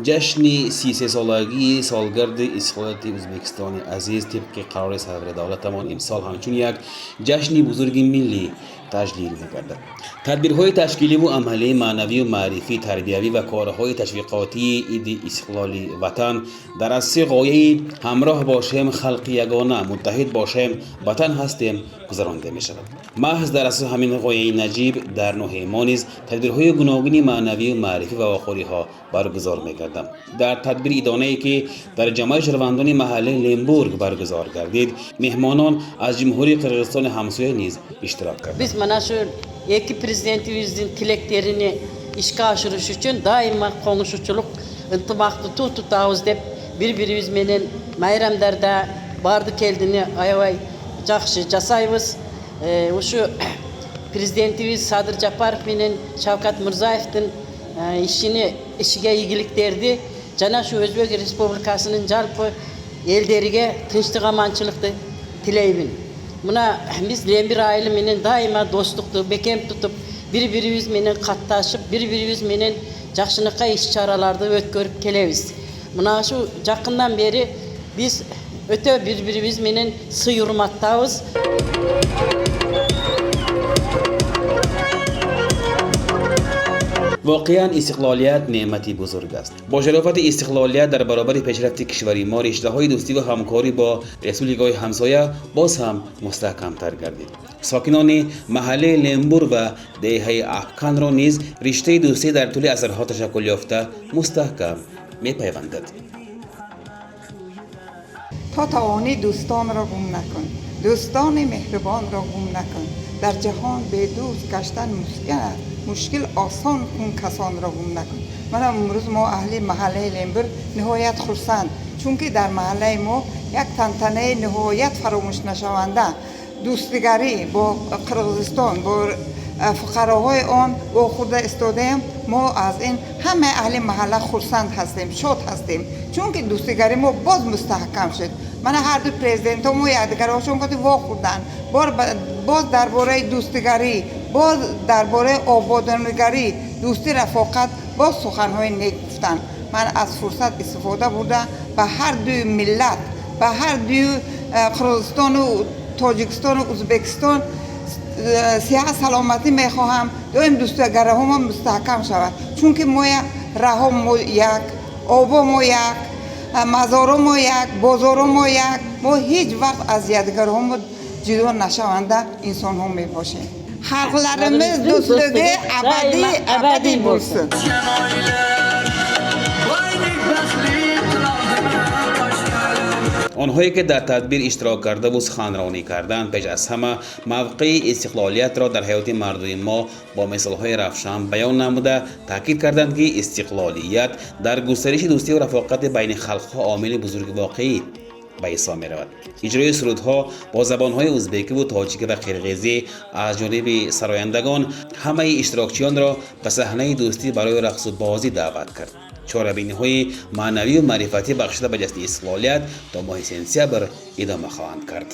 جشن 33 سالگی سالگرد استقلال ازبکستان عزیز طبق قرار صدر دولتمان امسال همچون یک جشن بزرگ ملی تجلیل می‌گردد. تدبیرهای تشکیلی و عملی معنوی و معرفی تربیوی و کارهای تشویقاتی عید استقلال وطن در از سه غایه همراه باشیم خلق یگانه متحد باشیم وطن هستیم گذرانده می‌شود. محض در اساس همین غایه نجیب در نوع ما نیز تدبیرهای گوناگونی معنوی و معرفی و آخوری‌ها برگزار می‌گردم. در تدبیر ایدانه‌ای که در جامعه شهروندان محله لیمبورگ برگزار گردید مهمانان از جمهوری قرغیزستان همسایه نیز اشتراک کردند. Biz mana şu iki prezidentimizin tileklerini işe aşırış için daima konuşuculuk ıntımaklı tutağız dep birbirimiz menen bayramlarda bardı keldini ayavay жақсы жасайбыз. Uşu prezidentimiz Sadır Japarov menen Şavkat Mirzaev'tin işige iyiliklerdi. Jana şu Özbek Respublikasının жалпы elderige tinçlik amançılıkты tileymin. Muna biz Lembir aile menen daima dostluktu bekem tutup birbirimiz menen kattaşıp birbirimiz menen жақшыныкка iş-çaralarda ötkörüp kelebиz. Muna şu jakından beri biz öte birbirimiz menen sый urmattабыз. واقعا استقلالیت نعمتی بزرگ است. با شرافت استقلالیت در برابر پیشرفت کشوری ما رشته‌های دوستی و همکاری با رسولیگاه همسایه باز هم مستحکم‌تر گردید. ساکنان محله لیمبور و دهه افکان را نیز رشته دوستی در طول عصرها تشکل یافته مستحکم می‌پیوندد. تا توانی دوستان را گم نکن، دوستان مهربان را گم نکن. در جهان به دوست گشتن مشکل آسان کن کسان را گم نکن. من امروز ما اهل محله لیمبور نهایت خرسند چون که در محله ما یک تنتنه نهایت فراموش نشونده دوستگری با قرغیزستان با فقراهای آن با خود استادیم. ما از این همه اهل محله خرسند هستیم شاد هستیم چون که دوستگری ما باز مستحکم شد. من هر دو پرزیدنت ما یادگارشون گفت وا خوردن باز درباره دوستگری باز درباره آبادانگری دوستی رفاقت باز سخنهای نیک گفتن. من از فرصت استفاده بوده به هر دو ملت به هر دو قرغیزستان و تاجیکستان و ازبکستان صحت سلامتی میخواهم دائم دوستگری ها مستحکم شود چون که ما راه ما یک آب ما یک مزار ما یک بازار ما یک ما هیچ وقت از یادگار ها جدا نشونده انسان ها می باشیم. خلقlarımız دوستluğu abadi bulsun. آنهایی که در تدبیر اشتراک کرده و سخنرانی کردند پیش از همه موقع استقلالیت را در حیات مردم ما با مثالهای روشن بیان نموده تاکید کردند که استقلالیت در گسترش دوستی و رفاقت بین خلقها عامل بزرگ واقعی به حساب می رود. اجرای سرودها با زبانهای ازبکی و تاجیکی و قرقیزی از جانب سرایندگان همه اشتراکچیان را به صحنه دوستی برای رقص و بازی دعوت کرد. چهاربینی‌های معنوی و معرفتی بخشیده به جشن استقلالیت تا ماه سپتامبر ادامه خواهند کرد.